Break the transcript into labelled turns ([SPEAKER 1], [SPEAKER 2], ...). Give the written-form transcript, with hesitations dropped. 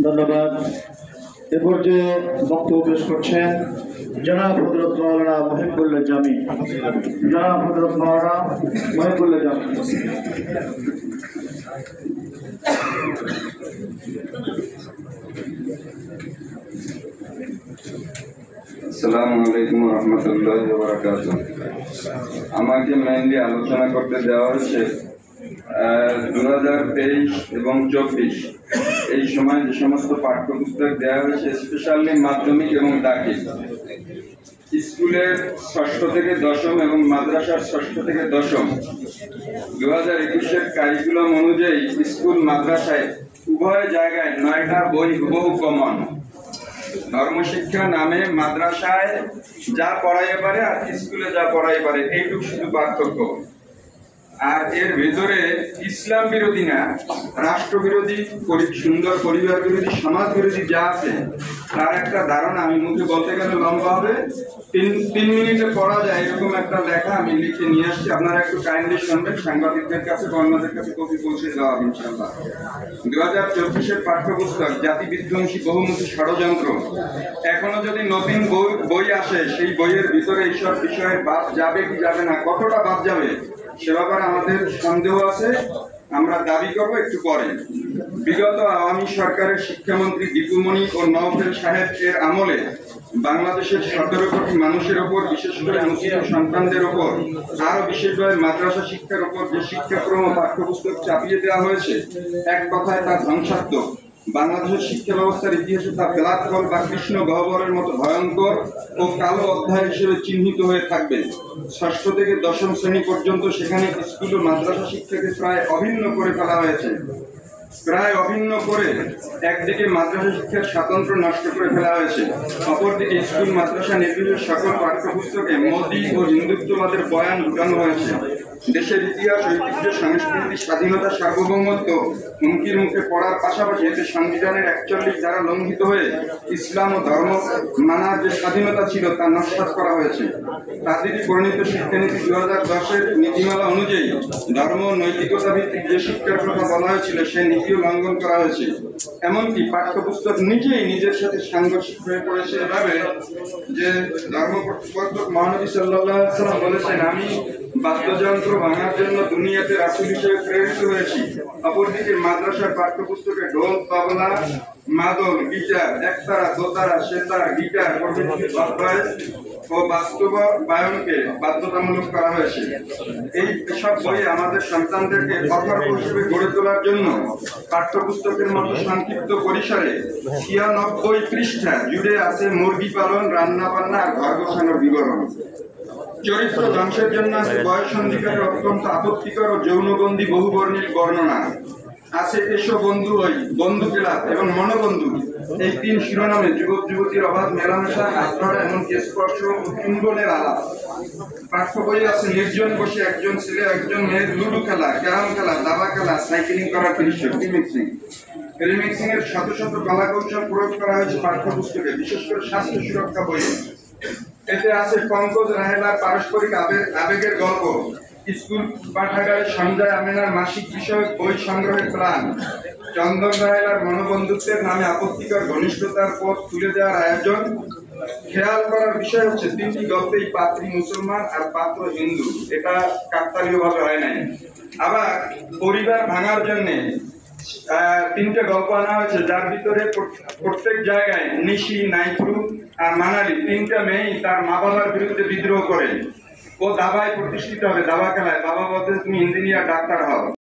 [SPEAKER 1] ধন্যবাদ। এ পর্যায়ে বক্তব্য পেশ করছেন জনাব হযরত মাওলানা মহিবুল্লাহ জামি। জনাব হযরত মাওলানা মহিবুল্লাহ জামি।
[SPEAKER 2] আসসালামু আলাইকুম ওয়া রাহমাতুল্লাহি ওয়া বারাকাতুহু। আমাকে মেইনলি আলোচনা করতে দেওয়া হয়েছে 2023 এবং 24 এই সময় যে সমস্ত পাঠ্যপুস্তক দেওয়া হয়েছে, স্পেশালি মাধ্যমিক এবং দাখিল স্কুলের 6ষ্ঠ থেকে 10ম এবং মাদ্রাসার 6ষ্ঠ থেকে 10ম 2021-এর কারিকুলাম অনুযায়ী স্কুল মাদ্রাসায় উভয় জায়গায় 9টা বই হুবহু কমন। ধর্মশিক্ষা নামে মাদ্রাসায় যা পড়াইতে পারে আর স্কুলে যা পড়াইতে পারে, এইটুকু শুধু পার্থক্য। আর এর ভেতরে ইসলাম বিরোধী না, রাষ্ট্র বিরোধী, সুন্দর পরিবার বিরোধী, সমাজ বিরোধী যা আছে তার একটা ধারণা আমি মুখে বলতে গেলে লম্বা হবে, 3 মিনিটে পড়া যায় এরকম একটা লেখা আমি লিখে নিয়ে আসছি। আপনারা একটু কাইন্ডলি শুনবেন, সাংবাদিকদের কাছে অন্যদের কাছে কপি পৌঁছে দেওয়া হবে ইনশাআল্লাহ। 2024-এর পাঠ্যপুস্তক জাতি বিধ্বংসী বহুমুখী ষড়যন্ত্র। এখনো যদি নতুন বই আসে, সেই বইয়ের ভিতরে এইসব বিষয়ে বাদ যাবে কি যাবে না, কতটা বাদ যাবে সে ব্যাপারে আমাদের সন্দেহ আছে। আমরা দাবি করব একটু পরে। বিগত আওয়ামী সরকারের শিক্ষামন্ত্রী দীপুমণি ও নওফেল সাহেবের আমলে বাংলাদেশের 17 কোটি মানুষের ওপর, বিশেষ করে মুসলিম সন্তানদের ওপর, আরো বিশেষভাবে মাদ্রাসা শিক্ষার ওপর যে শিক্ষাক্রম ও পাঠ্যপুস্তক চাপিয়ে দেওয়া হয়েছে, এক কথায় তা ধ্বংসাত্মক। বাংলাদেশের শিক্ষা ব্যবস্থার ইতিহাসে তা বেলাতফল বা কৃষ্ণ গহ্বরের মতো ভয়ঙ্কর ও কালো অধ্যায় হিসেবে চিহ্নিত হয়ে থাকবে। 6ষ্ঠ থেকে 10ম শ্রেণী পর্যন্ত সেখানে স্কুল ও মাদ্রাসা শিক্ষাকে প্রায় অভিন্ন করে ফেলা হয়েছে। একদিকে মাদ্রাসা শিক্ষার স্বাতন্ত্র্য নষ্ট করে ফেলা হয়েছে, অপরদিকে স্কুল মাদ্রাসা নির্বিশেষে সকল পাঠ্যপুস্তকে মোদী ও হিন্দুত্ববাদের বয়ান ঢুকানো হয়েছে। দেশের ইতিহাস, ঐতিহ্য, সংস্কৃতি, স্বাধীনতা, সার্বভৌমত্ব হুমকির মুখে পড়ার পাশাপাশি এতে সংবিধানের 41 ধারা লঙ্ঘিত হয়ে ইসলাম ও ধর্ম মানার যে স্বাধীনতা ছিল তা নস্যাৎ করা হয়েছে। তাদেরই পরিণত শিক্ষানীতি 2010-এর নীতিমালা অনুযায়ী ধর্ম নৈতিকতা ভিত্তিক যে শিক্ষার কথা বলা হয়েছিল সে নীতিও লঙ্ঘন করা হয়েছে। এমনকি পাঠ্যপুস্তক নিজের সাথে সাংঘর্ষিক হয়ে পড়েছে এভাবে যে ধর্ম প্রতিপাদক মহানবী সাল্লাল্লাহু আলাইহি ওয়াসাল্লাম বলেছেন, আমি বাদ্যযন্ত্র ভাঙার জন্য দুনিয়াতে রাসূল হিসেবে প্রেরিত হয়েছি। অপরদিকে মাদ্রাসার পাঠ্যপুস্তকে ঢোল, তবলা, মাদল, গিটার, একতারা, দোতারা, সেতার, গিটার প্রভৃতি ও বাস্তবায়নকে বাধ্যতামূলক করা হয়েছে। এই সব বই আমাদের সন্তানদেরকে অথর্ব হিসেবে গড়ে তোলার জন্য পাঠ্যপুস্তকের মতো সংক্ষিপ্ত পরিসরে 96 পৃষ্ঠা জুড়ে আছে মুরগি পালন, রান্না বান্না আর ঘর গোছানোর বিবরণ। চরিত্র ধ্বংসের জন্য আছে বয়ঃসন্ধিকালের অত্যন্ত আপত্তিকর ও যৌনবন্দী বহুবর্ণিল বর্ণনা। আছে এসো বন্ধু হই, বন্ধু ক্লাব এবং মনোবন্ধু, এই 3 শিরোনামে যুবক যুবতীর অবাধ মেলামেশা, হাত ধরা, এমনকি স্পর্শ ও চুম্বনের আলাপ। পাঠ্য বই আছে নির্জন বসে একজন ছেলে একজন মেয়ের লুডু খেলা, ক্যারাম খেলা, দাবা খেলা, সাইকেলিং করার দৃশ্য, রিমিক্সিং এর শত শত কলা কৌশল প্রয়োগ করা হয়েছে পাঠ্যপুস্তকে, বিশেষ করে স্বাস্থ্য সুরক্ষা বইয়ে। এতে আছে পঙ্কজ রাহেলার পারস্পরিক আবেগের গল্প, স্কুল পাঠাগারে সঞ্জয় আমিনার মাসিক বিষয়ক বই সংগ্রহের প্ল্যান, চন্দন রাহেলার মনোবন্ধুত্বের নামে আপত্তিকর ঘনিষ্ঠতার পথ তুলে দেওয়ার আয়োজন। খেয়াল করার বিষয় হচ্ছে 3টি গল্পেই পাত্রী মুসলমান আর পাত্র হিন্দু, এটা কাকতালীয় ভাবে হয় নাই। আবার পরিবার ভাঙার জন্য 3টে গল্প আনা হয়েছে, যার ভিতরে প্রত্যেক জায়গায় নিশি, নাইফ্রু আর মানালি 3টা মেয়েই তার মা বাবার বিরুদ্ধে বিদ্রোহ করে। ও দাবায় প্রতিষ্ঠিত হবে, দাবা খেলায়। বাবা বলতে তুমি ইঞ্জিনিয়ার, ডাক্তার হও।